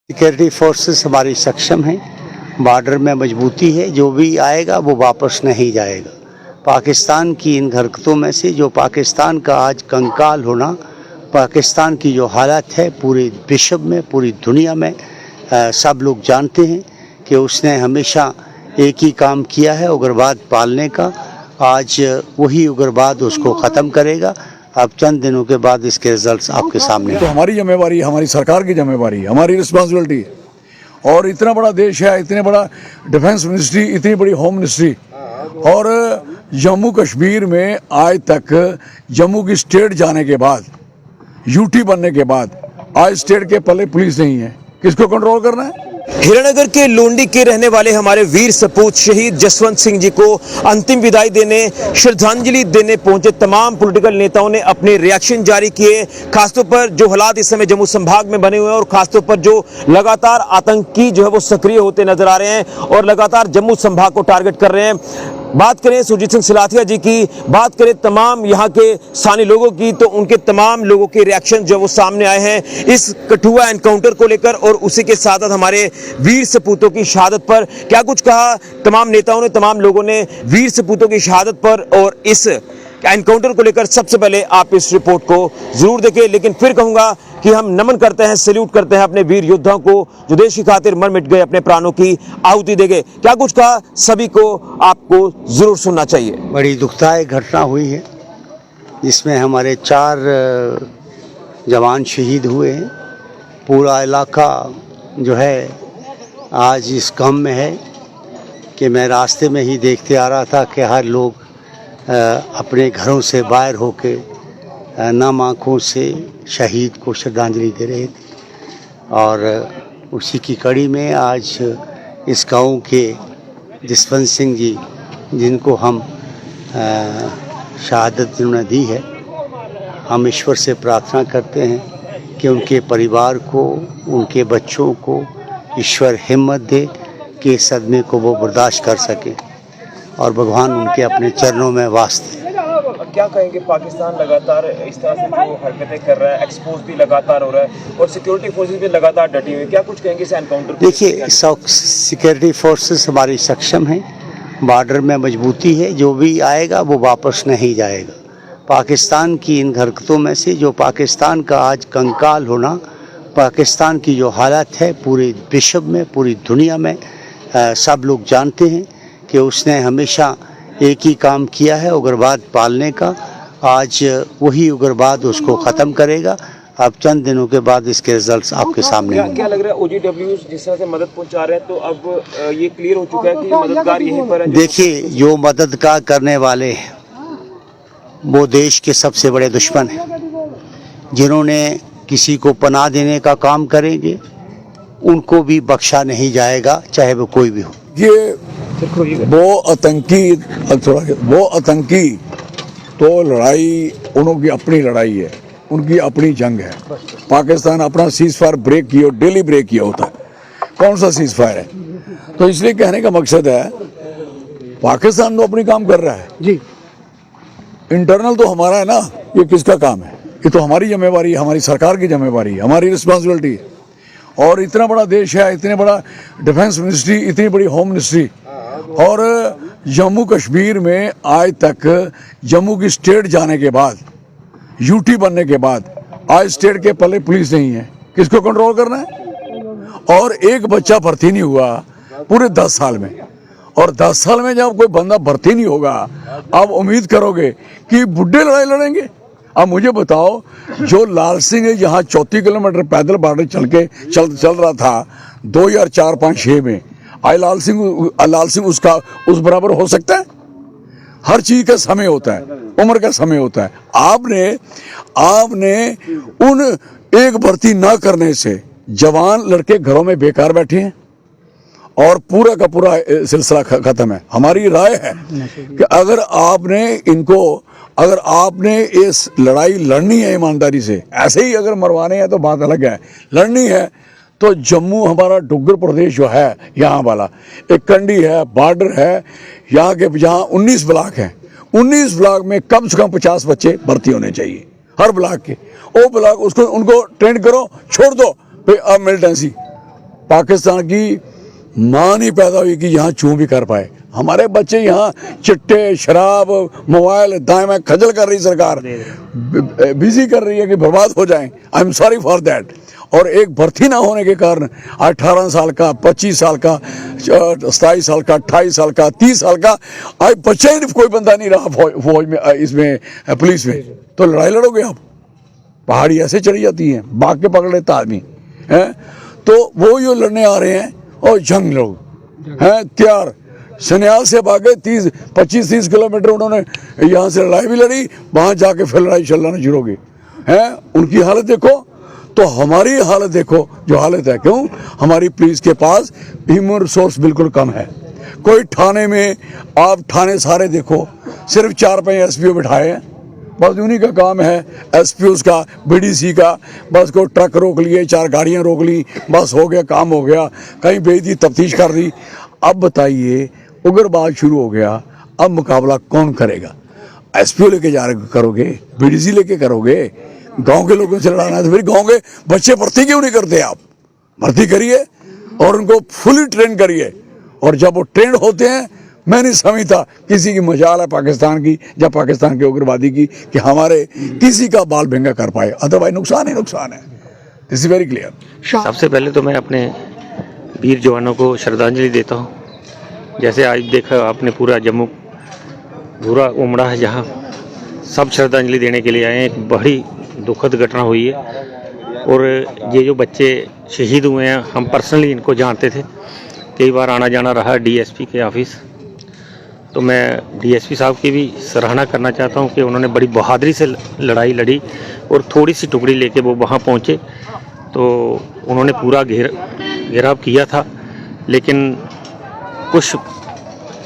Security forces हमारी सक्षम हैं, बॉर्डर में मजबूती है, जो भी आएगा वो वापस नहीं जाएगा। पाकिस्तान की इन हरकतों में से जो पाकिस्तान का आज कंकाल होना, पाकिस्तान की जो हालत है पूरे विश्व में, पूरी दुनिया में सब लोग जानते हैं कि उसने हमेशा एक ही काम किया है, उग्रवाद पालने का। आज वही उग्रवाद उसको ख़त्म करेगा। अब चंद दिनों के बाद इसके रिजल्ट्स आपके सामने। तो हमारी जिम्मेवारी, हमारी सरकार की जिम्मेवारी, हमारी रिस्पॉन्सिबिलिटी है। और इतना बड़ा देश है, इतने बड़ा डिफेंस मिनिस्ट्री, इतनी बड़ी होम मिनिस्ट्री, और जम्मू कश्मीर में आज तक जम्मू की स्टेट जाने के बाद, यूटी बनने के बाद आज स्टेट के पल्ले पुलिस नहीं है। किसको कंट्रोल करना है? हिरणनगर के लोंडी के रहने वाले हमारे वीर सपूत शहीद जसवंत सिंह जी को अंतिम विदाई देने, श्रद्धांजलि देने पहुंचे तमाम पॉलिटिकल नेताओं ने अपने रिएक्शन जारी किए। खासतौर पर जो हालात इस समय जम्मू संभाग में बने हुए हैं और खासतौर पर जो लगातार आतंकी जो है वो सक्रिय होते नजर आ रहे हैं और लगातार जम्मू संभाग को टारगेट कर रहे हैं। बात करें सुरजीत सिंह सिलाथिया जी की, बात करें तमाम यहाँ के स्थानीय लोगों की, तो उनके तमाम लोगों के रिएक्शन जो वो सामने आए हैं इस कठुआ एनकाउंटर को लेकर और उसी के साथ साथ हमारे वीर सपूतों की शहादत पर क्या कुछ कहा तमाम नेताओं ने, तमाम लोगों ने वीर सपूतों की शहादत पर और इस एनकाउंटर को लेकर। सबसे पहले आप इस रिपोर्ट को जरूर देखें, लेकिन फिर कहूंगा कि हम नमन करते हैं, सैल्यूट करते हैं अपने वीर योद्धाओं को जो देश की खातिर मर मिट गए, अपने प्राणों की आहुति दे गए। क्या कुछ कहा सभी को आपको जरूर सुनना चाहिए। बड़ी दुखदायक घटना हुई है जिसमें हमारे 4 जवान शहीद हुए हैं। पूरा इलाका जो है आज इस गम में है कि मैं रास्ते में ही देखते आ रहा था कि हर लोग अपने घरों से बाहर होके नम आँखों से शहीद को श्रद्धांजलि दे रहे थे। और उसी की कड़ी में आज इस गांव के जसवंत सिंह जी, जिनको हम शहादत जिन्होंने दी है, हम ईश्वर से प्रार्थना करते हैं कि उनके परिवार को, उनके बच्चों को ईश्वर हिम्मत दे कि इस सदमे को वो बर्दाश्त कर सके और भगवान उनके अपने चरणों में वास दे। क्या कहेंगे, पाकिस्तान लगातार इस तरह से जो हरकतें कर रहा है, एक्सपोज भी लगातार हो रहा है और सिक्योरिटी फोर्सेस भी लगातार डटी हुई है, क्या कुछ कहेंगे इस एनकाउंटर को? देखिए, सिक्योरिटी फोर्सेस हमारी सक्षम हैं, बॉर्डर में मजबूती है, जो भी आएगा वो वापस नहीं जाएगा। पाकिस्तान की इन हरकतों में से जो पाकिस्तान का आज कंकाल होना, पाकिस्तान की जो हालत है पूरे विश्व में, पूरी दुनिया में सब लोग जानते हैं कि उसने हमेशा एक ही काम किया है, उग्रवाद पालने का। आज वही उग्रवाद उसको ख़त्म करेगा। अब चंद दिनों के बाद इसके रिजल्ट्स आपके सामने होंगे। क्या लग रहा है, OGWs जिस तरह से मदद पहुंचा रहे हैं तो अब ये क्लियर हो चुका है कि मददगार यहीं पर है? देखिए, जो मददगार करने वाले हैं वो देश के सबसे बड़े दुश्मन हैं। जिन्होंने किसी को पनाह देने का काम करेंगे उनको भी बख्शा नहीं जाएगा, चाहे वो कोई भी हो। ये वो आतंकी तो लड़ाई उनकी अपनी लड़ाई है, उनकी अपनी जंग है। पाकिस्तान अपना सीज फायर ब्रेक किया, डेली ब्रेक किया होता है। कौन सा सीज फायर है? तो इसलिए कहने का मकसद है पाकिस्तान तो अपनी काम कर रहा है जी, इंटरनल तो हमारा है ना। ये किसका काम है? ये तो हमारी जिम्मेवारी, हमारी सरकार की जिम्मेवारी, हमारी रिस्पॉन्सिबिलिटी है। और इतना बड़ा देश है, इतने बड़ा डिफेंस मिनिस्ट्री, इतनी बड़ी होम मिनिस्ट्री, और जम्मू कश्मीर में आज तक जम्मू की स्टेट जाने के बाद, यूटी बनने के बाद आज स्टेट के पल्ले पुलिस नहीं है। किसको कंट्रोल करना है? और एक बच्चा भर्ती नहीं हुआ पूरे 10 साल में, और 10 साल में जब कोई बंदा भर्ती नहीं होगा, आप उम्मीद करोगे कि बुढ़े लड़ाई लड़ेंगे? अब मुझे बताओ, जो लाल सिंह यहाँ 34 किलोमीटर पैदल बॉर्डर चल रहा था 2004-5-6 में, आज लाल सिंह उसका उस बराबर हो सकता है? हर चीज का समय होता है, उम्र का समय होता है। आपने उन एक भर्ती ना करने से जवान लड़के घरों में बेकार बैठे हैं और पूरा का पूरा सिलसिला खत्म है। हमारी राय है कि अगर आपने इस लड़ाई लड़नी है ईमानदारी से, ऐसे ही अगर मरवाने हैं तो बात अलग है, लड़नी है तो जम्मू हमारा डुग्गर प्रदेश जो है यहाँ वाला एक कंडी है, बॉर्डर है, यहाँ के जहाँ 19 ब्लॉक हैं, 19 ब्लॉक में कम से कम 50 बच्चे भर्ती होने चाहिए हर ब्लॉक के। वो ब्लॉक उनको ट्रेंड करो, छोड़ दो अब मिलिटेंसी पाकिस्तान की मां नहीं पैदा हुई कि यहाँ चूं भी कर पाए। हमारे बच्चे यहाँ चिट्टे, शराब, मोबाइल दाएं में खजल कर रही सरकार, बिजी कर रही है कि बर्बाद हो जाएं। I am sorry for that. और एक भर्ती ना होने के कारण 18 साल का, 25 साल का, 27 साल का, 28 साल का, 30 साल का आज बच्चा ही कोई बंदा नहीं रहा फौज में, इसमें पुलिस में। तो लड़ाई लड़ोगे आप? पहाड़ी ऐसे चढ़ी जाती हैं, भाग के पकड़ लेता आदमी है। तो वो जो लड़ने आ रहे हैं और जंग लोग हैं तैयार, सन्याल से भागे 25-30 किलोमीटर उन्होंने यहाँ से लड़ाई भी लड़ी, वहाँ जाके फिर लड़ाई चलाना शुरू हो गई है। उनकी हालत देखो, तो हमारी हालत देखो जो हालत है। क्यों? हमारी पुलिस के पास ह्यूमन रिसोर्स बिल्कुल कम है। कोई थाने में, आप थाने सारे देखो, सिर्फ 4-5 एसपीओ बिठाए हैं, बस उन्हीं का काम है। एसपीओ का, बीडीसी का, बस को ट्रक रोक लिए, 4 गाड़ियां रोक ली, बस हो गया, काम हो गया। कहीं भेज दी, तफ्तीश कर दी। अब बताइए, उग्रवाद शुरू हो गया, अब मुकाबला कौन करेगा? एसपीओ लेके जा रहे करोगे, बीडीसी लेके करोगे? गांव के लोगों से लड़ाना है तो फिर गांव के बच्चे भर्ती क्यों नहीं करते? आप भर्ती करिए और उनको फुली ट्रेन करिए। और जब वो ट्रेन होते हैं, मैं नहीं समझता किसी की मजाल है पाकिस्तान की या पाकिस्तान के उग्रवादी की कि हमारे किसी का बाल भंगा कर पाए। अदरवाइज नुकसान ही नुकसान है। This is very clear. सबसे पहले तो मैं अपने वीर जवानों को श्रद्धांजलि देता हूँ। जैसे आज देखा आपने, पूरा जम्मू पूरा उमड़ा है, जहाँ सब श्रद्धांजलि देने के लिए आए हैं। एक बड़ी दुखद घटना हुई है और ये जो बच्चे शहीद हुए हैं, हम पर्सनली इनको जानते थे, कई बार आना जाना रहा डीएसपी के ऑफिस। तो मैं डीएसपी साहब की भी सराहना करना चाहता हूँ कि उन्होंने बड़ी बहादुरी से लड़ाई लड़ी और थोड़ी सी टुकड़ी लेके वो वहाँ पहुँचे। तो उन्होंने पूरा घेराव किया था, लेकिन कुछ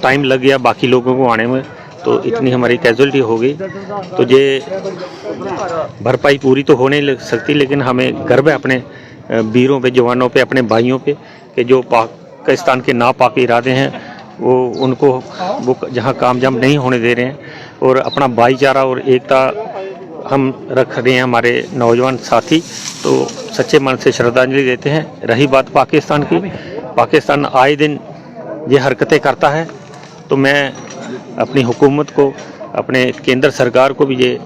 टाइम लग गया बाकी लोगों को आने में, तो इतनी हमारी कैजुअलिटी हो गई। तो ये भरपाई पूरी तो हो नहीं लग सकती, लेकिन हमें गर्व है अपने वीरों पे, जवानों पे, अपने भाइयों पे, कि जो पाकिस्तान के नापाक इरादे हैं वो उनको वो जहाँ कामयाब नहीं होने दे रहे हैं। और अपना भाईचारा और एकता हम रख रहे हैं हमारे नौजवान साथी, तो सच्चे मन से श्रद्धांजलि देते हैं। रही बात पाकिस्तान की, पाकिस्तान आए दिन ये हरकतें करता है, तो मैं अपनी हुकूमत को, अपने केंद्र सरकार को भी ये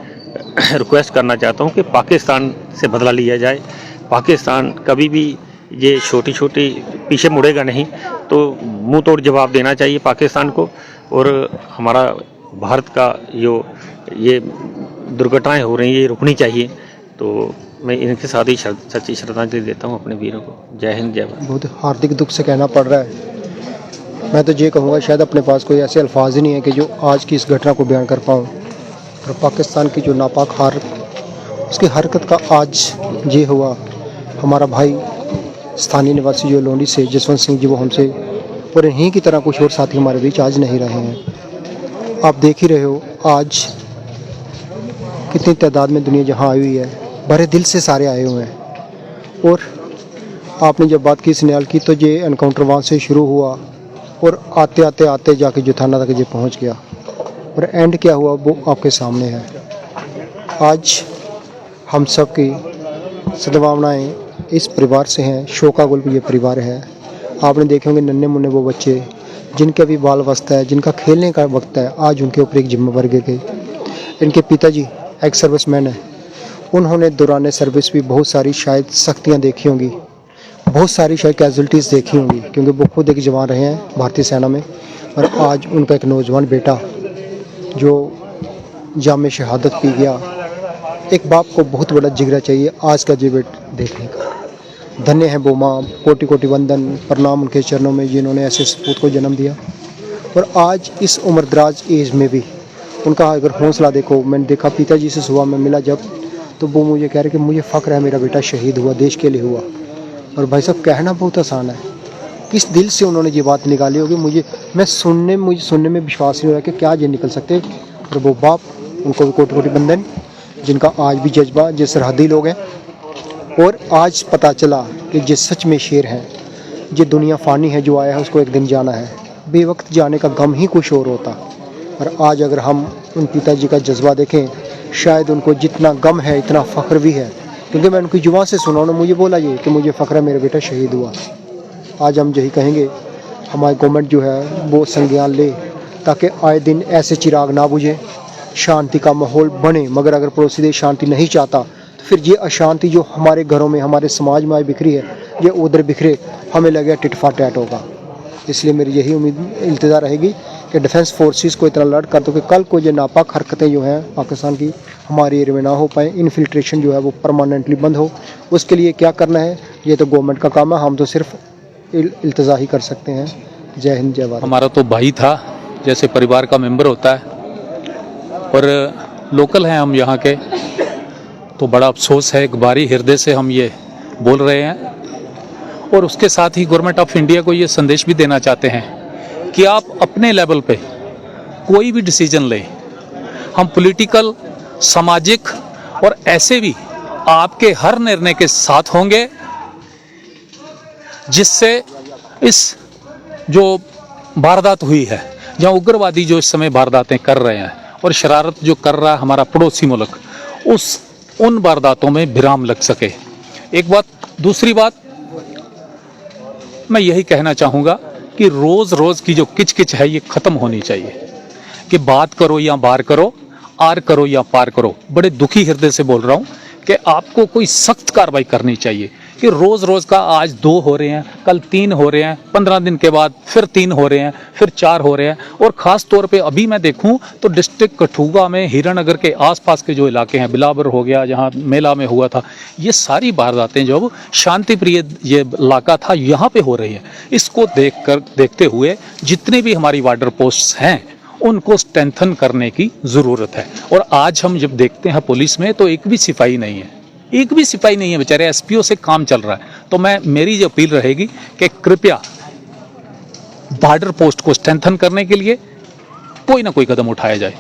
रिक्वेस्ट करना चाहता हूँ कि पाकिस्तान से बदला लिया जाए। पाकिस्तान कभी भी ये छोटी छोटी पीछे मुड़ेगा नहीं, तो मुंह तोड़ जवाब देना चाहिए पाकिस्तान को। और हमारा भारत का जो ये दुर्घटनाएं हो रही हैं, ये रुकनी चाहिए। तो मैं इनके साथ ही सच्ची श्रद्धांजलि देता हूँ अपने वीरों को। जय हिंद, जय भारत। बहुत हार्दिक दुख से कहना पड़ रहा है। मैं तो ये कहूँगा, शायद अपने पास कोई ऐसे अल्फाज ही नहीं है कि जो आज की इस घटना को बयान कर पाऊँ। और पाकिस्तान की जो नापाक उसकी हरकत का आज ये हुआ। हमारा भाई स्थानीय निवासी जो लोंडी से जसवंत सिंह जी, वो हमसे और इन्हीं की तरह कुछ और साथी हमारे बीच आज नहीं रहे हैं। आप देख ही रहे हो आज कितनी तादाद में दुनिया जहाँ आई हुई है, भरे दिल से सारे आए हुए हैं। और आपने जब बात की सन्याल की, तो ये एनकाउंटर वहाँ से शुरू हुआ और आते आते आते जाके जो थाना तक ये पहुँच गया, और एंड क्या हुआ वो आपके सामने है। आज हम सब की सद्भावनाएँ इस परिवार से हैं। शोकाकुल ये परिवार है। आपने देखे होंगे नन्हे मुन्ने वो बच्चे जिनके अभी बाल अवस्था है, जिनका खेलने का वक्त है, आज उनके ऊपर एक जिम्मेवारी गिर गई। इनके पिताजी एक्स सर्विसमैन हैं। उन्होंने दौरान सर्विस भी बहुत सारी शायद सख्तियाँ देखी होंगी, बहुत सारी शायद कैजुअलिटीज़ देखी होंगी, क्योंकि वो खुद एक जवान रहे हैं भारतीय सेना में। और आज उनका एक नौजवान बेटा जो जाम शहादत पी गया। एक बाप को बहुत बड़ा जिगरा चाहिए आज का जीवित देखने का। धन्य है वो माँ, कोटि कोटि वंदन प्रणाम उनके चरणों में, जिन्होंने ऐसे सपूत को जन्म दिया। और आज इस उम्रदराज एज में भी उनका अगर हौसला देखो, मैंने देखा पिताजी से सुबह में मिला जब, तो वो मुझे कह रहे कि मुझे फ़ख्र है मेरा बेटा शहीद हुआ, देश के लिए हुआ। और भाई साहब कहना बहुत आसान है, किस दिल से उन्होंने ये बात निकाली होगी, मुझे सुनने में विश्वास नहीं हो रहा कि क्या ये निकल सकते। और वो बाप, उनको भी कोटि कोटि वंदन, जिनका आज भी जज्बा, जो सरहदी लोग हैं। और आज पता चला कि जो सच में शेर हैं, जो दुनिया फ़ानी है, जो आया है उसको एक दिन जाना है। बेवक्त जाने का गम ही कुछ और होता। और आज अगर हम उन पिताजी का जज्बा देखें, शायद उनको जितना गम है इतना फ़ख्र भी है, क्योंकि मैं उनकी जुबान से सुना, उन्होंने मुझे बोला ये कि मुझे फ़ख्र है मेरा बेटा शहीद हुआ। आज हम यही कहेंगे हमारी गवर्नमेंट जो है वो संज्ञान ले, ताकि आए दिन ऐसे चिराग ना बुझे, शांति का माहौल बने। मगर अगर पड़ोसी देश शांति नहीं चाहता तो फिर ये अशांति जो हमारे घरों में, हमारे समाज में आज बिखरी है, ये उधर बिखरे, हमें लगेगा टिट फॉर टैट होगा। इसलिए मेरी यही उम्मीद इल्तिजा रहेगी कि डिफेंस फोर्सेस को इतना अलर्ट कर दो कि कल को ये नापाक हरकतें जो हैं पाकिस्तान की हमारे एरिया में ना हो पाए, इन्फिल्ट्रेशन जो है वो परमानेंटली बंद हो। उसके लिए क्या करना है ये तो गवर्नमेंट का काम है, हम तो सिर्फ इल्तिजा ही कर सकते हैं। जय हिंद जय भारत। हमारा तो भाई था, जैसे परिवार का मेंबर होता है, और लोकल हैं हम यहाँ के, तो बड़ा अफसोस है, एक बारी हृदय से हम ये बोल रहे हैं। और उसके साथ ही गवर्नमेंट ऑफ इंडिया को ये संदेश भी देना चाहते हैं कि आप अपने लेवल पे कोई भी डिसीजन लें, हम पॉलिटिकल, सामाजिक और ऐसे भी आपके हर निर्णय के साथ होंगे, जिससे इस जो वारदात हुई है, जहाँ उग्रवादी जो इस समय वारदातें कर रहे हैं और शरारत जो कर रहा है हमारा पड़ोसी मुल्क, उन वारदातों में विराम लग सके। एक बात। दूसरी बात, मैं यही कहना चाहूँगा कि रोज़ रोज़ की जो किचकिच है ये ख़त्म होनी चाहिए, कि बात करो या बार करो, आर करो या पार करो। बड़े दुखी हृदय से बोल रहा हूँ कि आपको कोई सख्त कार्रवाई करनी चाहिए, कि रोज़ रोज़ का आज 2 हो रहे हैं, कल 3 हो रहे हैं, 15 दिन के बाद फिर 3 हो रहे हैं, फिर 4 हो रहे हैं। और ख़ास तौर पे अभी मैं देखूं तो डिस्ट्रिक्ट कठुआ में, हीरानगर के आसपास के जो इलाके हैं, बिलावर हो गया जहां मेला में हुआ था, ये सारी वारदातें जो शांति प्रिय ये इलाका था यहाँ पे हो रही है। इसको देखते हुए जितने भी हमारी बॉर्डर पोस्ट्स हैं उनको स्ट्रेंथन करने की ज़रूरत है। और आज हम जब देखते हैं पुलिस में तो एक भी सिपाही नहीं है, एक भी सिपाही नहीं है, बेचारे एसपीओ से काम चल रहा है। तो मेरी जो अपील रहेगी कि कृपया बॉर्डर पोस्ट को स्ट्रेंथन करने के लिए कोई ना कोई कदम उठाया जाए।